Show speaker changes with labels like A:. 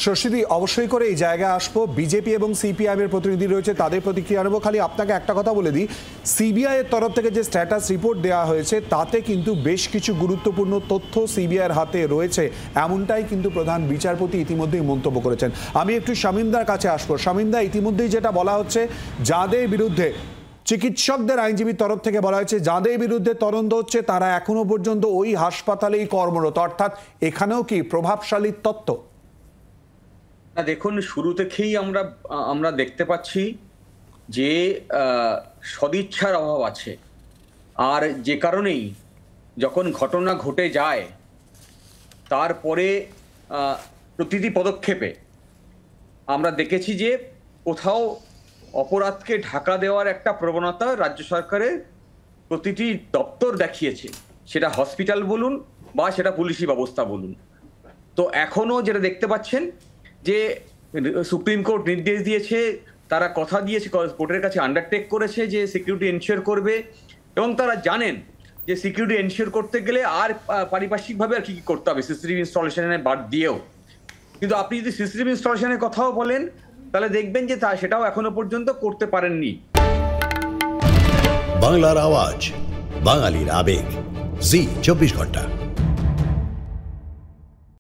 A: শশীদি, অবশ্যই করে এই জায়গায় আসবো। বিজেপি এবং সিপিআইএম এর প্রতিনিধি রয়েছে, তাদের প্রতিক্রিয়া নেব। খালি আপনাকে একটা কথা বলে দিই, সিবিআই এর তরফ থেকে যে স্ট্যাটাস রিপোর্ট দেওয়া হয়েছে তাতে কিন্তু বেশ কিছু গুরুত্বপূর্ণ তথ্য সিবিআই এর হাতে রয়েছে, এমনটাই কিন্তু প্রধান বিচারপতি ইতিমধ্যেই মন্তব্য করেছেন। আমি একটু শামীমদার কাছে আসবো। শামীমদা, ইতিমধ্যেই যেটা বলা হচ্ছে, যাদের বিরুদ্ধে চিকিৎসকদের আইনজীবীর তরফ থেকে বলা হয়েছে যাদের বিরুদ্ধে তদন্ত হচ্ছে তারা এখনো পর্যন্ত ওই হাসপাতালেই কর্মরত, অর্থাৎ এখানেও কি প্রভাবশালী তত্ত্ব?
B: না, দেখুন, শুরু থেকেই আমরা দেখতে পাচ্ছি যে সদিচ্ছার অভাব আছে। আর যে কারণেই যখন ঘটনা ঘটে যায় তারপরে প্রতিটি পদক্ষেপে আমরা দেখেছি যে কোথাও অপরাধকে ঢাকা দেওয়ার একটা প্রবণতা রাজ্য সরকারের প্রতিটি দপ্তর দেখিয়েছে, সেটা হসপিটাল বলুন বা সেটা পুলিশি ব্যবস্থা বলুন। তো এখনও যেটা দেখতে পাচ্ছেন যে সুপ্রিম কোর্ট নির্দেশ দিয়েছে, তারা কথা দিয়েছে, কোর্টের কাছে আন্ডারটেক করেছে যে সিকিউরিটি এনশিওর করবে, এবং তারা জানেন যে সিকিউরিটি এনশিওর করতে গেলে আর পারিপার্শ্বিকভাবে আর কি কি করতে হবে, সিসিটিভি ইনস্টলেশনের বাদ দিয়েও। কিন্তু আপনি যদি সিসিটিভি ইনস্টলেশনের কথাও বলেন তাহলে দেখবেন যে সেটাও এখনো পর্যন্ত করতে পারেননি।
C: বাংলার আওয়াজ, বাঙালির আবেগ, জি 24 ঘন্টা।